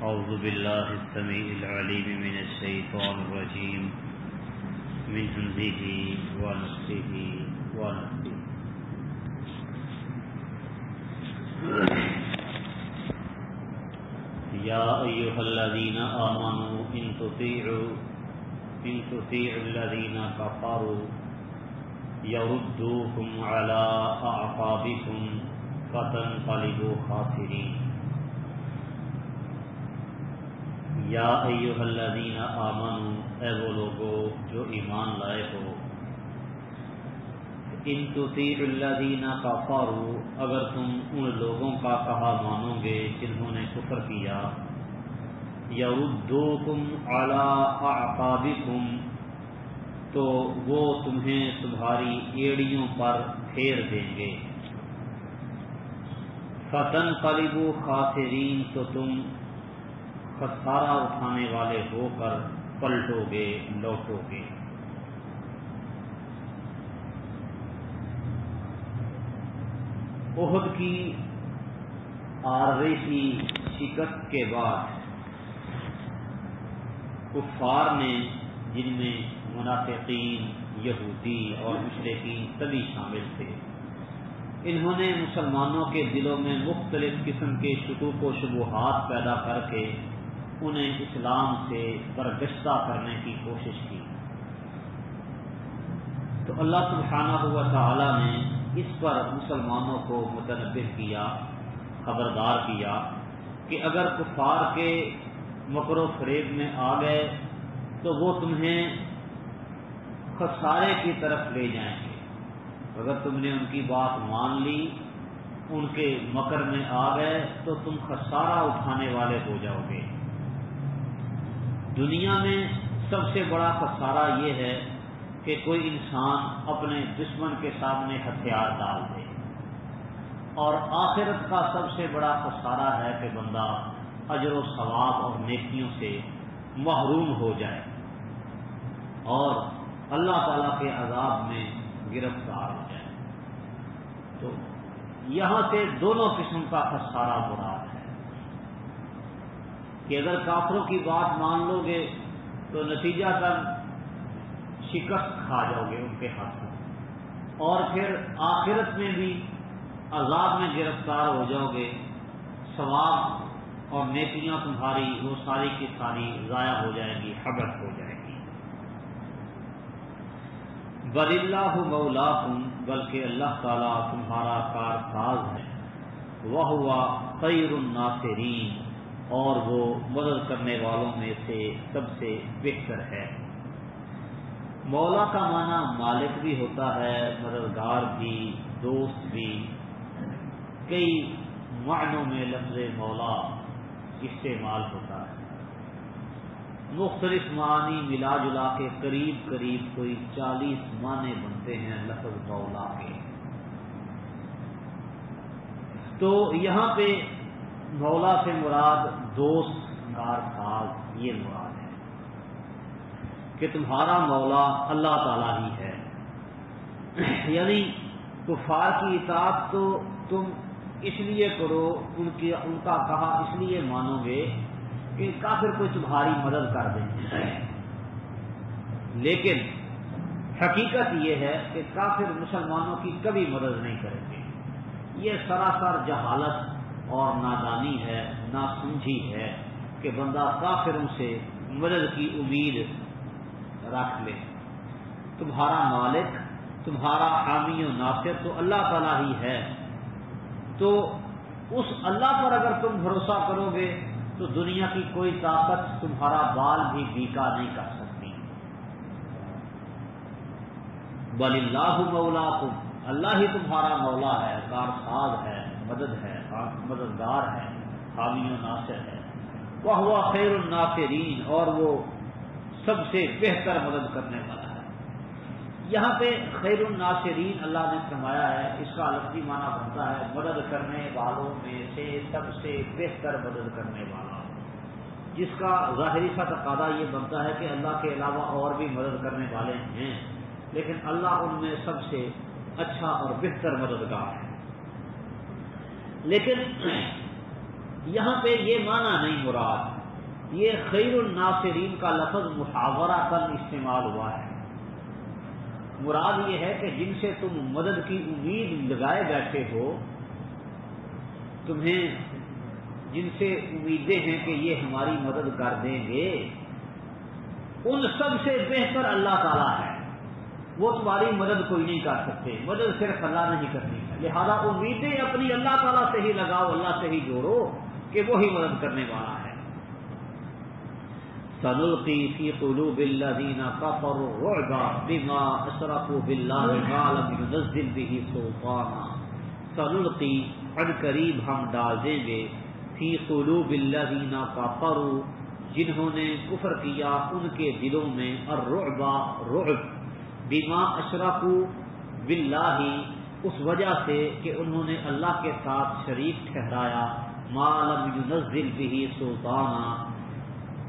اعوذ باللہ السمیع العلیم من الشیطان الرجیم من حمزہ ونفخہ ونفثہ یا ایھا الذین آمنوا ان تطیعوا الذین کفروا یردوکم علی اعقابکم فتنقلبوا خاسرین۔ یا ایھا الذین آمنوا، اے وہ لوگو جو ایمان لائے ہو، ان تطیعوا الذین کفروا، اگر تم ان لوگوں کا کہا مانو گے جنہوں نے کفر کیا، یردوکم علی اعقابکم، تو وہ تمہیں تمہاری ایڑیوں پر پھیر دیں گے، فتنقلبوا خاسرین، تو تم خسارہ اٹھانے والے ہو کر پلٹو گے، لوٹو گے۔ احد کی عارضی شکست کے بعد کفار نے، جن میں منافقین، یہودی اور مشرکین سبھی شامل تھے، انہوں نے مسلمانوں کے دلوں میں مختلف قسم کے شکوک و شبہات پیدا کر کے انہیں اسلام سے برگشتہ کرنے کی کوشش کی۔ تو اللہ سبحانہ و تعالی نے اس پر مسلمانوں کو متنبہ کیا، خبردار کیا کہ اگر کفار کے مکر و فریب میں آ گئے تو وہ تمہیں خسارے کی طرف لے جائیں گے۔ اگر تم نے ان کی بات مان لی، ان کے مکر میں آ گئے تو تم خسارہ اٹھانے والے ہو جاؤ گے۔ دنیا میں سب سے بڑا خسارہ یہ ہے کہ کوئی انسان اپنے دشمن کے سامنے ہتھیار ڈال دے، اور آخرت کا سب سے بڑا خسارہ ہے کہ بندہ اجر و ثواب اور نیکیوں سے محروم ہو جائے اور اللہ تعالیٰ کے عذاب میں گرفتار ہو جائے۔ تو یہاں سے دونوں قسم کا خسارہ مراد ہے کہ اگر کافروں کی بات مان لو گے تو نتیجہ تن شکست کھا جاؤ گے ان کے ہاتھوں، اور پھر آخرت میں بھی عذاب میں گرفتار ہو جاؤ گے، ثواب اور نیکیاں تمہاری وہ ساری کی ساری ضائع ہو جائے گی، حبط ہو جائے گی۔ بل اللہ مولاکم، بلکہ اللہ تعالیٰ تمہارا کارساز ہے، وہو خیر الناصرین، اور وہ مدد کرنے والوں میں سے سب سے بہتر ہے۔ مولا کا معنی مالک بھی ہوتا ہے، مددگار بھی، دوست بھی، کئی معنوں میں لفظ مولا استعمال ہوتا ہے۔ مختلف معنی ملا جلا کے قریب قریب کوئی 40 معنی بنتے ہیں لفظ مولا کے۔ تو یہاں پہ مولا سے مراد دوست، کارساز، یہ مراد ہے کہ تمہارا مولا اللہ تعالیٰ ہی ہے۔ یعنی کفار کی اطاعت تو تم اس لیے کرو، ان کا کہا اس لیے مانو گے کہ کافر کوئی تمہاری مدد کر دیں، لیکن حقیقت یہ ہے کہ کافر مسلمانوں کی کبھی مدد نہیں کریں گے۔ یہ سراسر جہالت اور نادانی ہے، ناسمجھی ہے کہ بندہ کافروں سے مدد کی امید رکھ لے۔ تمہارا مالک، تمہارا حامی و ناصر تو اللہ تعالیٰ ہی ہے، تو اس اللہ پر اگر تم بھروسہ کرو گے تو دنیا کی کوئی طاقت تمہارا بال بھی بیکا نہیں کر سکتی۔ بل اللہ مولاکم، اللہ ہی تمہارا مولا ہے، کارساز ہے، مدد ہے، مددگار ہے، حامی و ناصر ہے۔ وہو خیر الناصرین، اور وہ سب سے بہتر مدد کرنے والا ہے۔ یہاں پہ خیر الناصرین اللہ نے فرمایا ہے، اس کا لفظی معنی بنتا ہے مدد کرنے والوں میں سے سب سے بہتر مدد کرنے والا، جس کا ظاہری سا تقاضا یہ بنتا ہے کہ اللہ کے علاوہ اور بھی مدد کرنے والے ہیں، لیکن اللہ ان میں سب سے اچھا اور بہتر مددگار ہے۔ لیکن یہاں پہ یہ معنی نہیں مراد، یہ خیر الناصرین کا لفظ محاورۃً استعمال ہوا ہے۔ مراد یہ ہے کہ جن سے تم مدد کی امید لگائے بیٹھے ہو، تمہیں جن سے امیدیں ہیں کہ یہ ہماری مدد کر دیں گے، ان سب سے بہتر اللہ تعالیٰ ہے، وہ تمہاری مدد کوئی نہیں کر سکتے، مدد صرف اللہ نے ہی کرنی ہے، لہذا امیدیں اپنی اللہ تعالیٰ سے ہی لگاؤ، اللہ سے ہی جوڑو کہ وہی مدد کرنے والا ہے۔ سنلقی فی قلوب الذین کفروا الرعب بما اشرکوا باللہ ما لم ینزل بہ سلطانا، سنلقی عن قریب ہم ڈال دیں گے، فی قلوب الذین کفروا جنہوں نے کفر کیا ان کے دلوں میں، الرعب رعب، بما اشرکوا باللہ اس وجہ سے کہ انہوں نے اللہ کے ساتھ شریک ٹھہرایا، ما لم ینزل بہ سلطانا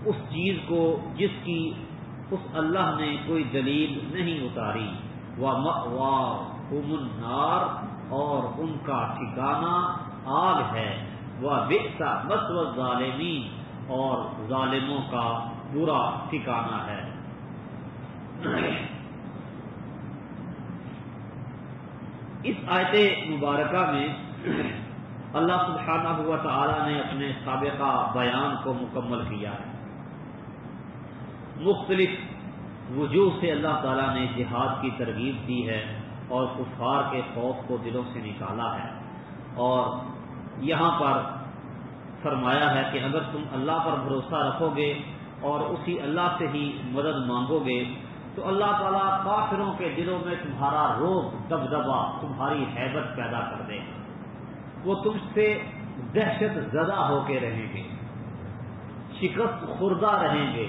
اس چیز کو جس کی اس اللہ نے کوئی دلیل نہیں اتاری، وَمَأْوَاهُمُ النَّارُ اور ان کا ٹھکانہ آگ ہے، وَبِئْسَ مَثْوَى الظَّالِمِينَ اور ظالموں کا برا ٹھکانہ ہے۔ اس آیت مبارکہ میں اللہ سبحانہ و تعالی نے اپنے سابقہ بیان کو مکمل کیا ہے۔ مختلف وجوہ سے اللہ تعالیٰ نے جہاد کی ترغیب دی ہے اور کفار کے خوف کو دلوں سے نکالا ہے، اور یہاں پر فرمایا ہے کہ اگر تم اللہ پر بھروسہ رکھو گے اور اسی اللہ سے ہی مدد مانگو گے تو اللہ تعالیٰ کافروں کے دلوں میں تمہارا روب دبدبا، تمہاری ہیبت پیدا کر دے گا، وہ تم سے دہشت زدہ ہو کے رہیں گے، شکست خوردہ رہیں گے۔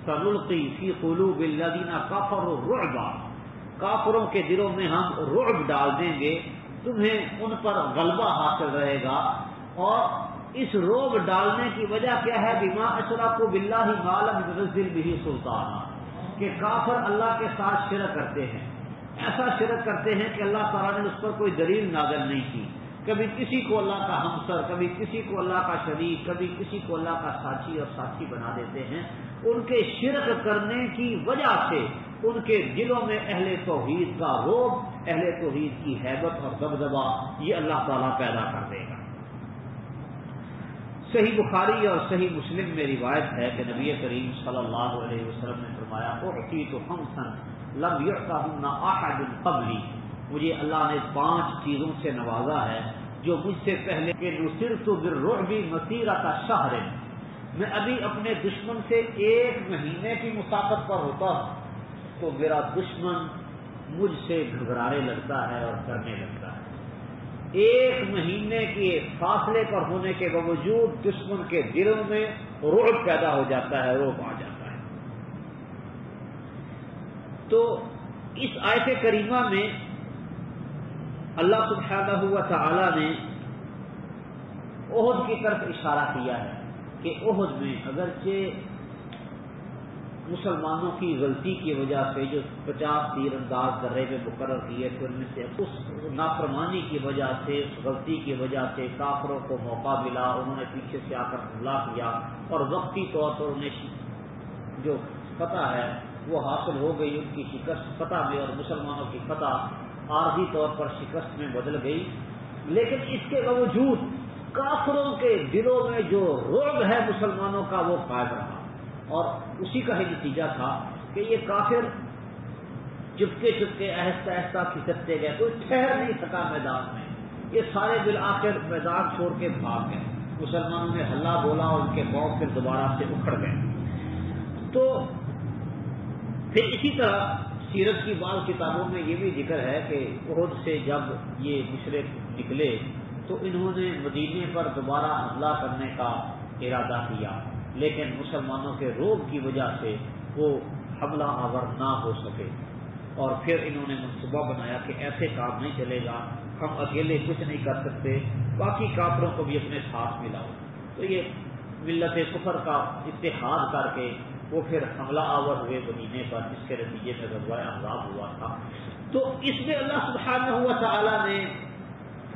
سنلقی فی قلوب الذین کفروا الرعب، کافروں کے دلوں میں ہم رعب ڈال دیں گے، تمہیں ان پر غلبہ حاصل رہے گا، اور اس رعب ڈالنے کی وجہ کیا ہے؟ بما اشرکوا باللہ ما لم ینزل بہ سلطانا، کہ کافر اللہ کے ساتھ شرک کرتے ہیں، ایسا شرک کرتے ہیں کہ اللہ تعالیٰ نے اس پر کوئی دلیل نازل نہیں کی، کبھی کسی کو اللہ کا ہمسر، کبھی کسی کو اللہ کا شریک، کبھی کسی کو اللہ کا ساتھی اور ساتھی بنا دیتے ہیں۔ ان کے شرک کرنے کی وجہ سے ان کے دلوں میں اہل توحید کا روب، اہل توحید کی ہیبت اور دبدبا یہ اللہ تعالیٰ پیدا کر دے گا۔ صحیح بخاری اور صحیح مسلم میں روایت ہے کہ نبی کریم صلی اللہ علیہ وسلم نے فرمایا، اعطیت خمسا لم یعطہن احد قبلی، مجھے اللہ نے 5 چیزوں سے نوازا ہے جو مجھ سے پہلے، کہ نصرت بالرعب مسیرۃ شہر، میں ابھی اپنے دشمن سے 1 مہینے کی مسافت پر ہوتا ہوں تو میرا دشمن مجھ سے گھبرانے لگتا ہے اور ڈرنے لگتا ہے۔ 1 مہینے کے فاصلے پر ہونے کے باوجود دشمن کے دلوں میں رعب پیدا ہو جاتا ہے، رعب آ جاتا ہے۔ تو اس آیت کریمہ میں اللہ سبحانہ و تعالی نے احد کی طرف اشارہ کیا ہے کہ احد میں اگرچہ مسلمانوں کی غلطی کی وجہ سے جو 50 تیر انداز درے میں مقرر کیے تھے، ان میں سے اس نافرمانی کی وجہ سے، اس غلطی کی وجہ سے کافروں کو موقع ملا، انہوں نے پیچھے سے آ کر حملہ کیا اور وقتی طور پر انہیں جو فتح ہے وہ حاصل ہو گئی، ان کی شکست فتح میں، اور مسلمانوں کی فتح عارضی طور پر شکست میں بدل گئی، لیکن اس کے باوجود کافروں کے دلوں میں جو رعب ہے مسلمانوں کا وہ قائم رہا، اور اسی کا ہی نتیجہ تھا کہ یہ کافر چپکے چپکے آہستہ آہستہ کھسکتے گئے، کوئی ٹھہر نہیں سکا میدان میں، یہ سارے بالآخر میدان چھوڑ کے بھاگ گئے، مسلمانوں نے ہلہ بولا اور ان کے خوف پھر دوبارہ سے اکھڑ گئے۔ تو پھر اسی طرح سیرت کی بعض کتابوں میں یہ بھی ذکر ہے کہ احد سے جب یہ مشرک نکلے تو انہوں نے مدینے پر دوبارہ حملہ کرنے کا ارادہ کیا، لیکن مسلمانوں کے رعب کی وجہ سے وہ حملہ آور نہ ہو سکے، اور پھر انہوں نے منصوبہ بنایا کہ ایسے کام نہیں چلے گا، ہم اکیلے کچھ نہیں کر سکتے، باقی کافروں کو بھی اپنے ساتھ ملاؤ۔ تو یہ ملت کفر کا اتحاد کر کے وہ پھر حملہ آور ہوئے مدینے پر، جس کے نتیجے میں غزوہ احزاب ہوا تھا۔ تو اس میں اللہ سبحانہ و تعالی نے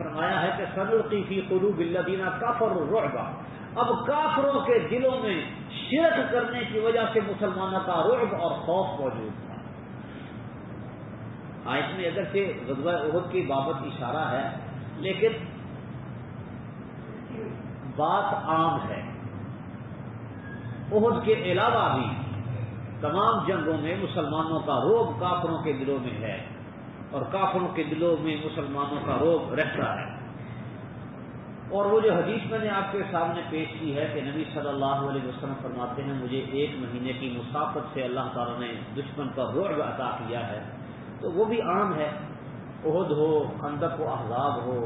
فرمایا ہے کہ سنلقی فی قلوب الذین کفروا الرعب، اب کافروں کے دلوں میں شرک کرنے کی وجہ سے مسلمانوں کا رعب اور خوف موجود تھا۔ آیت میں اگرچہ غزوہ احد کی بابت اشارہ ہے، لیکن بات عام ہے۔ احد کے علاوہ بھی تمام جنگوں میں مسلمانوں کا رعب کافروں کے دلوں میں ہے، اور کافروں کے دلوں میں مسلمانوں کا رعب رہتا ہے۔ اور وہ جو حدیث میں نے آپ کے سامنے پیش کی ہے کہ نبی صلی اللہ علیہ وسلم فرماتے ہیں مجھے 1 مہینے کی مسافت سے اللہ تعالیٰ نے دشمن پر رعب عطا کیا ہے، تو وہ بھی عام ہے۔ احد ہو، خندق و احزاب ہو،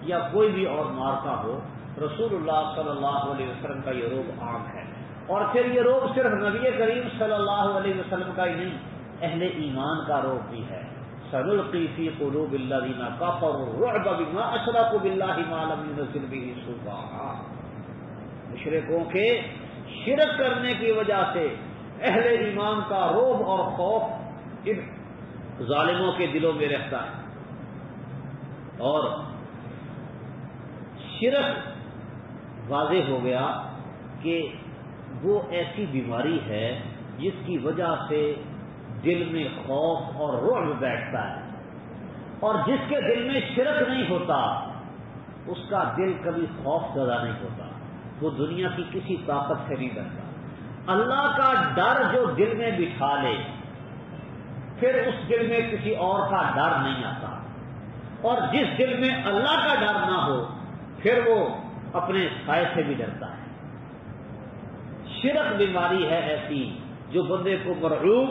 یا کوئی بھی اور معرکہ ہو، رسول اللہ صلی اللہ علیہ وسلم کا یہ رعب عام ہے۔ اور پھر یہ رعب صرف نبی کریم صلی اللہ علیہ وسلم کا ہی نہیں، اہل ایمان کا رعب بھی ہے۔ سنلقی فی قلوب الذین کفروا الرعب بما اشرکوا باللہ ما لم ينزل به سلطانا، مشرکوں کے شرک کرنے کی وجہ سے اہل ایمان کا رعب اور خوف ان ظالموں کے دلوں میں رہتا ہے۔ اور شرک واضح ہو گیا کہ وہ ایسی بیماری ہے جس کی وجہ سے دل میں خوف اور رعب بیٹھتا ہے، اور جس کے دل میں شرک نہیں ہوتا اس کا دل کبھی خوف زدہ نہیں ہوتا، وہ دنیا کی کسی طاقت سے نہیں ڈرتا۔ اللہ کا ڈر جو دل میں بٹھا لے پھر اس دل میں کسی اور کا ڈر نہیں آتا، اور جس دل میں اللہ کا ڈر نہ ہو پھر وہ اپنے سائے سے بھی ڈرتا ہے۔ شرک بیماری ہے ایسی جو بندے کو مرعوب،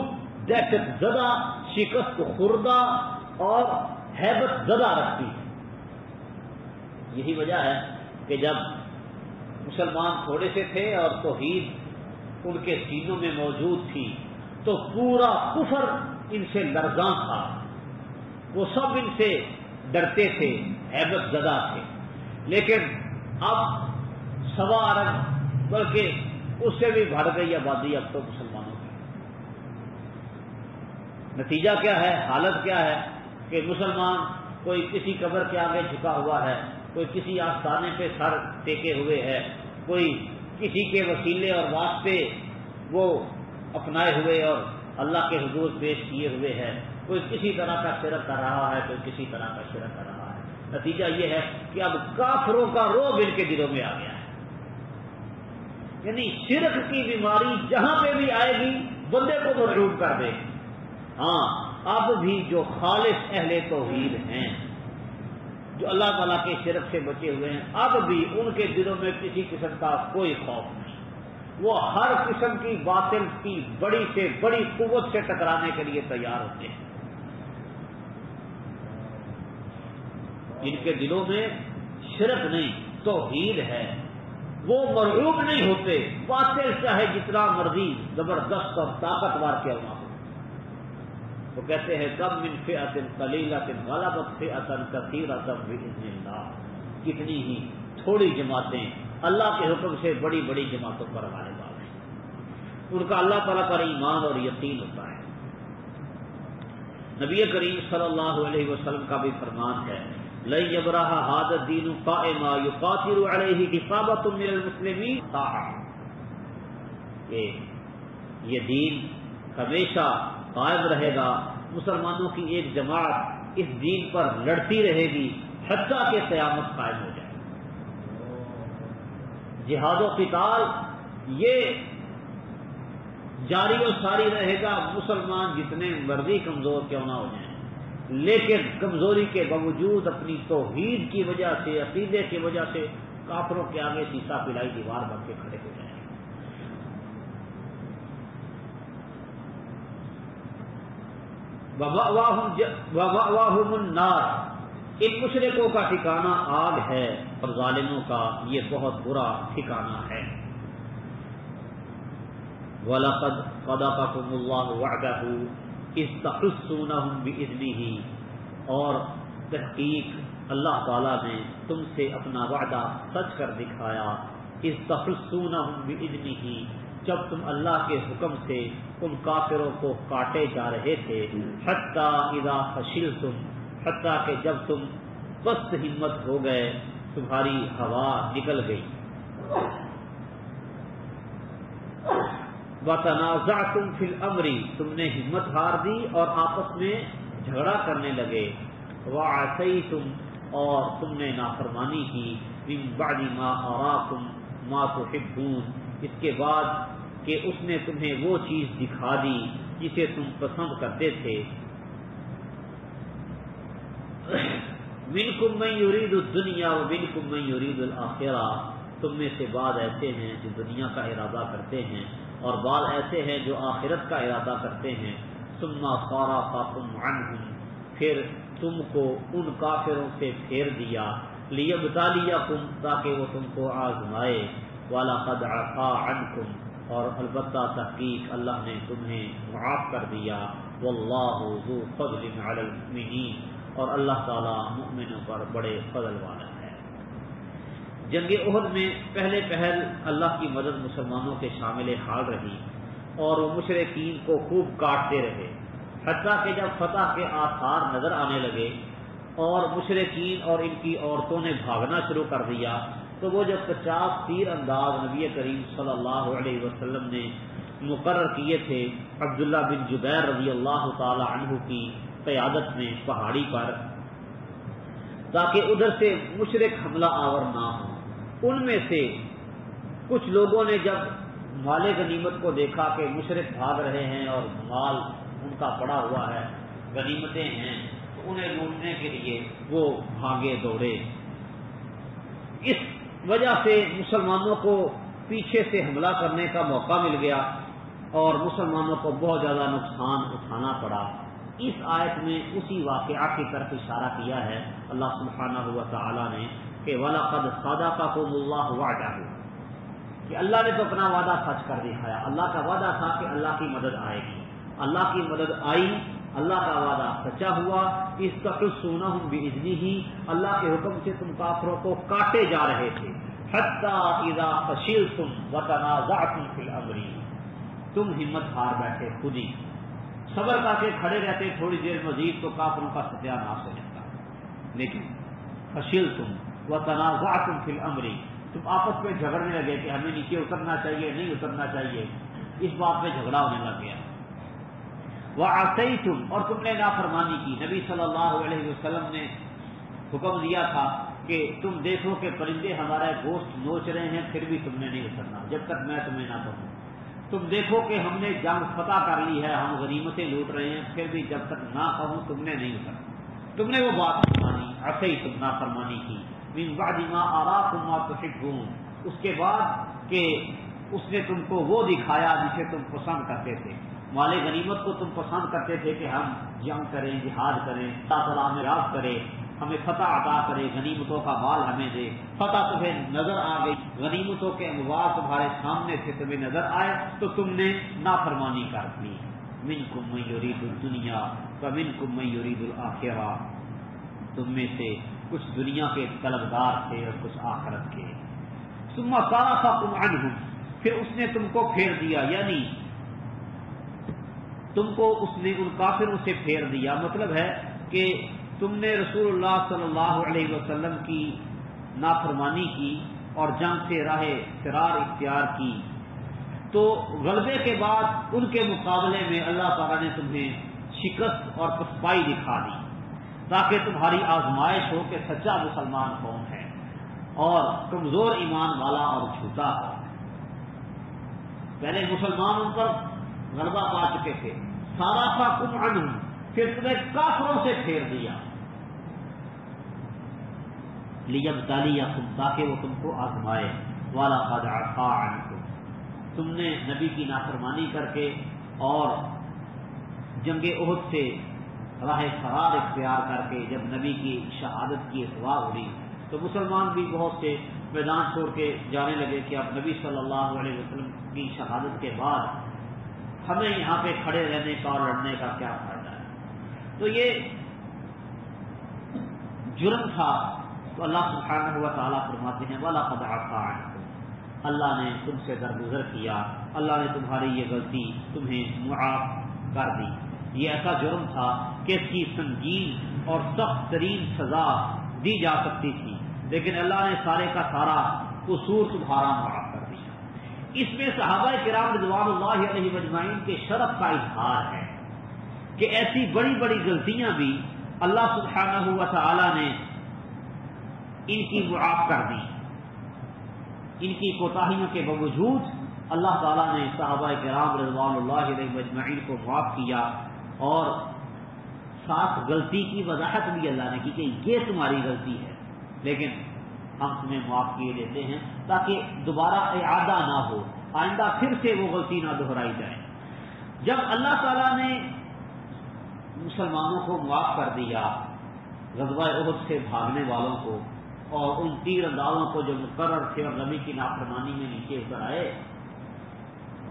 دہشت زدہ، شکست خوردہ اور ہیبت زدہ رکھتی ہے۔ یہی وجہ ہے کہ جب مسلمان تھوڑے سے تھے اور توحید ان کے سینوں میں موجود تھی تو پورا کفر ان سے لرزاں تھا، وہ سب ان سے ڈرتے تھے، ہیبت زدہ تھے۔ لیکن اب 1.25 ارب بلکہ اس سے بھی بڑھ گئی آبادی اب تو مسلمانوں کی۔ نتیجہ کیا ہے، حالت کیا ہے کہ مسلمان کوئی کسی قبر کے آگے جھکا ہوا ہے، کوئی کسی آستانے پہ سر ٹیکے ہوئے ہے، کوئی کسی کے وسیلے اور واسطے وہ اپنائے ہوئے اور اللہ کے حضور پیش کیے ہوئے ہے، کوئی کسی طرح کا شرک کر رہا ہے، کوئی کسی طرح کا شرک کر رہا ہے۔ نتیجہ یہ ہے کہ اب کافروں کا رعب ان کے دلوں میں آ گیا ہے، یعنی شرک کی بیماری جہاں پہ بھی آئے گی بندے کو مرعوب کر دے گی۔ ہاں، اب بھی جو خالص اہل توحید ہیں، جو اللہ تعالیٰ کے شرک سے بچے ہوئے ہیں، اب بھی ان کے دلوں میں کسی قسم کا کوئی خوف نہیں، وہ ہر قسم کی باطل کی بڑی سے بڑی قوت سے ٹکرانے کے لیے تیار ہوتے ہیں۔ جن کے دلوں میں شرک نہیں، توحید ہے، وہ مرعوب نہیں ہوتے، باطل چاہے جتنا مرضی زبردست اور طاقتور کیا نہ ہو۔ وہ کہتے ہیں کم من فئۃ قلیلۃ غلبت فئۃ کثیرۃ بإذن اللہ، کتنی ہی تھوڑی جماعتیں اللہ کے حکم سے بڑی بڑی جماعتوں پر غالب آ گئیں، ان کا اللہ تعالیٰ پر ایمان اور یقین ہوتا ہے۔ نبی کریم صلی اللہ علیہ وسلم کا بھی فرمان ہے لن یبرح ھذا الدین قائما یقاتل علیہ عصابۃ من المسلمین کہ یہ دین ہمیشہ قائم رہے گا، مسلمانوں کی ایک جماعت اس دین پر لڑتی رہے گی حتیٰ کہ قیامت قائم ہو جائے۔ جہاد و قتال یہ جاری و ساری رہے گا، مسلمان جتنے مرضی کمزور کیوں نہ ہو جائیں، لیکن کمزوری کے باوجود اپنی توحید کی وجہ سے، عقیدے کی وجہ سے کافروں کے آگے سیسا پلائی دیوار بن کے کھڑے ہو جائیں۔ وَمَأْوَاهُمُ النَّارُ، ان مشرکوں کا ٹھکانہ آگ ہے اور ظالموں کا یہ بہت برا ٹھکانہ ہے۔ وَلَقَدْ صَدَقَكُمُ اللَّهُ وَعْدَهُ إِذْ تَحُسُّونَهُم بِإِذْنِهِ، اور تحقیق اللہ تعالیٰ نے تم سے اپنا وعدہ سچ کر دکھایا، إِذْ تَحُسُّونَهُم بِإِذْنِهِ، جب تم اللہ کے حکم سے ان کافروں کو کاٹے جا رہے تھے، حتیٰ اذا فشلتم، حتیٰ کہ جب تم پست ہمت ہو گئے، تمہاری ہوا نکل گئی۔ وَتَنَازَعْتُمْ فِي الْأَمْرِ، تم نے ہمت ہار دی اور آپس میں جھگڑا کرنے لگے۔ وَعَصَيْتُمْ، اور تم نے نافرمانی کی، مِن بَعْدِ مَا أَرَاكُمْ مَا تُحِبُّونَ، اس کے بعد کہ اس نے تمہیں وہ چیز دکھا دی جسے تم پسند کرتے تھے۔ مِنْكُمْ مَنْ يُرِيدُ الدُّنْيَا وَمِنْكُمْ مَنْ يُرِيدُ الْآخِرَةَ، تم میں سے بعض ایسے ہیں جو دنیا کا ارادہ کرتے ہیں اور بعض ایسے ہیں جو آخرت کا ارادہ کرتے ہیں۔ ثُمَّ صَرَفَكُمْ عَنْهُمْ، پھر تم کو ان کافروں سے پھیر دیا، لِيَبْتَلِيَكُمْ، تاکہ وہ تم کو آزمائے۔ وَلَقَدْ عَفَا عَنْكُمْ، اور البتہ تحقیق اللہ نے تمہیں معاف کر دیا۔ وَاللَّهُ ذُو فَضْلٍ عَلَى الْمُؤْمِنِينَ، اور اللہ تعالیٰ مؤمنوں پر بڑے فضل والا ہے۔ جنگ احد میں پہلے پہل اللہ کی مدد مسلمانوں کے شامل حال رہی اور وہ مشرکین کو خوب کاٹتے رہے، حتیٰ کہ جب فتح کے آثار نظر آنے لگے اور مشرکین اور ان کی عورتوں نے بھاگنا شروع کر دیا، تو وہ جب 50 تیر انداز نبی کریم صلی اللہ علیہ وسلم نے مقرر کیے تھے عبداللہ بن جبیر رضی اللہ تعالی عنہ کی قیادت میں پہاڑی پر، تاکہ ادھر سے مشرک حملہ آور نہ ہو، ان میں سے کچھ لوگوں نے جب مال غنیمت کو دیکھا کہ مشرک بھاگ رہے ہیں اور مال ان کا پڑا ہوا ہے، غنیمتیں ہیں، تو انہیں لوٹنے کے لیے وہ بھاگے دوڑے۔ اس وجہ سے مسلمانوں کو پیچھے سے حملہ کرنے کا موقع مل گیا اور مسلمانوں کو بہت زیادہ نقصان اٹھانا پڑا۔ اس آیت میں اسی واقعہ کی طرف اشارہ کیا ہے اللہ سبحانہ و تعالی نے کہ وَلَقَدْ صَدَقَكُمُ اللَّهُ وَعْدَهُ، کہ اللہ نے تو اپنا وعدہ سچ کر دکھایا۔ اللہ کا وعدہ تھا کہ اللہ کی مدد آئے گی، اللہ کی مدد آئی، اللہ کا وعدہ سچا ہوا۔ اس تحسونہم بِإِذْنِهِ، اللہ کے حکم سے تم کافروں کو کاٹے جا رہے تھے۔ حَتَّى إِذَا فَشِلْتُمْ وَتَنَازَعْتُمْ فِي الْأَمْرِ، تم ہمت ہار بیٹھے، خود ہی صبر کر کے کھڑے رہتے تھوڑی دیر مزید تو کافروں کا ستیہ ناش ہو جاتا، لیکن فَشِلْتُمْ وَتَنَازَعْتُمْ فِي الْأَمْرِ، تم آپس میں جھگڑنے لگے کہ ہمیں نیچے اترنا چاہیے نہیں اترنا چاہیے، اس بات میں جھگڑا ہونے لگ گیا۔ وَعَصَيْتُمْ، اور تم نے نافرمانی کی۔ نبی صلی اللہ علیہ وسلم نے حکم دیا تھا کہ تم دیکھو کہ پرندے ہمارا گوشت نوچ رہے ہیں، پھر بھی تم نے نہیں اترنا جب تک میں تمہیں نہ کہوں۔ تم دیکھو کہ ہم نے جنگ فتح کر لی ہے، ہم غنیمتیں لوٹ رہے ہیں، پھر بھی جب تک نہ کہوں تم نے نہیں اترنا۔ تم نے وہ بات مانی، عصیتم، نافرمانی کی۔ من بعد ما آراکم ما تحبون، اس کے بعد کہ اس نے تم کو وہ دکھایا جسے تم پسند کرتے تھے۔ مال غنیمت کو تم پسند کرتے تھے کہ ہم جنگ کریں، جہاد کریں، اللہ تعالیٰ ہمیں راز کرے، ہمیں فتح عطا کرے، غنیمتوں کا مال ہمیں دے۔ فتح تمہیں نظر آ گئی، غنیمتوں کے انواع تمہارے سامنے تھے، تمہیں نظر آئے تو تم نے نافرمانی کر دی۔ منکم من یرید الدنیا ومنکم من یرید الآخرہ، تم میں سے کچھ دنیا کے طلبگار تھے اور کچھ آخرت کے۔ ثم صرفکم عنہم، پھر اس نے تم کو پھیر دیا، یعنی تم کو اس نے ان کافروں سے پھیر دیا، مطلب ہے کہ تم نے رسول اللہ صلی اللہ علیہ وسلم کی نافرمانی کی اور جنگ سے راہ فرار اختیار کی، تو غلبے کے بعد ان کے مقابلے میں اللہ تعالیٰ نے تمہیں شکست اور پسپائی دکھا دی، تاکہ تمہاری آزمائش ہو کہ سچا مسلمان کون ہے اور کمزور ایمان والا اور جھوٹا ہے۔ پہلے مسلمان ان پر غلبہ پا چکے تھے، صرفکم عنہم، پھر تمہیں کافروں سے پھیر دیا، لیبتلیکم، تاکہ وہ تم کو آزمائے۔ وَلَقَدْ عَفَا عَنْکُمْ، تم نے نبی کی نافرمانی کر کے اور جنگ احد سے راہ فرار اختیار کر کے جب نبی کی شہادت کی افواہ ہوئی تو مسلمان بھی بہت سے میدان چھوڑ کے جانے لگے کہ اب نبی صلی اللہ علیہ وسلم کی شہادت کے بعد ہمیں یہاں پہ کھڑے رہنے کا اور لڑنے کا کیا فائدہ ہے۔ تو یہ جرم تھا، تو اللہ سبحانہ و تعالیٰ فرماتے ہیں وَلَقَدْ عَفَا عَنْكُمْ، اللہ نے تم سے درگزر کیا، اللہ نے تمہاری یہ غلطی تمہیں معاف کر دی۔ یہ ایسا جرم تھا کہ اس کی سنگین اور سخت ترین سزا دی جا سکتی تھی، لیکن اللہ نے سارے کا سارا قصور تمہارا معاف کر دیا۔ اس میں صحابہ کرام رضوان اللہ علیہ اجمعین کے شرف کا اظہار ہے کہ ایسی بڑی بڑی غلطیاں بھی اللہ سبحانہ و تعالی نے ان کی معاف کر دی، ان کی کوتاہیوں کے باوجود اللہ تعالیٰ نے صحابہ کرام رضوان اللہ علیہ اجمعین کو معاف کیا، اور ساتھ غلطی کی وضاحت بھی اللہ نے کی کہ یہ تمہاری غلطی ہے، لیکن ہم تمہیں معاف کیے دیتے ہیں تاکہ دوبارہ اعادہ نہ ہو، آئندہ پھر سے وہ غلطی نہ دہرائی جائے۔ جب اللہ تعالیٰ نے مسلمانوں کو معاف کر دیا، غزوہ احد سے بھاگنے والوں کو اور ان تیر اندازوں کو جو مقرر تھے اور نبی کی نافرمانی میں نیچے اتر آئے،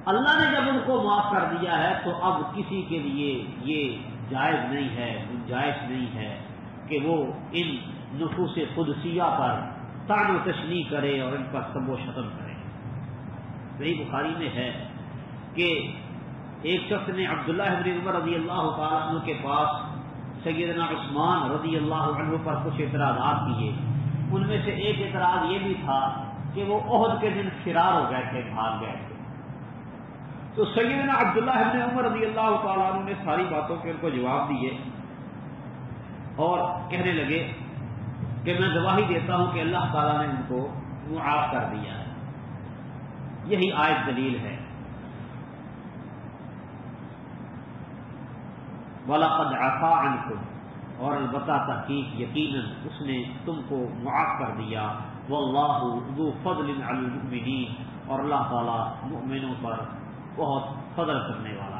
اللہ نے جب ان کو معاف کر دیا ہے تو اب کسی کے لیے یہ جائز نہیں ہے، گنجائش نہیں ہے کہ وہ ان نفوس قدسیہ پر طعن و تشنیع کرے اور ان پر سب و شتم کرے۔ صحیح بخاری میں ہے کہ ایک شخص نے عبداللہ بن عمر رضی اللہ تعالیٰ عنہ کے پاس سیدنا عثمان رضی اللہ عنہ پر کچھ اعتراضات کیے۔ ان میں سے ایک اعتراض یہ بھی تھا کہ وہ احد کے دن فرار ہو گئے تھے، بھاگ گئے تھے۔ تو سیدنا عبداللہ بن عمر رضی اللہ تعالیٰ عنہ نے ساری باتوں کے ان کو جواب دیے اور کہنے لگے کہ میں گواہی دیتا ہوں کہ اللہ تعالیٰ نے ان کو معاف کر دیا ہے۔ یہی آیت دلیل ہے۔ وَلَقَدْ عَفَا عَنْكُمْ، اور البتہ تحقیق یقیناً اس نے تم کو معاف کر دیا۔ وَاللَّهُ ذُو فَضْلٍ عَلَى الْمُؤْمِنِينَ، اور اللہ تعالیٰ مؤمنوں پر بہت فضل کرنے والا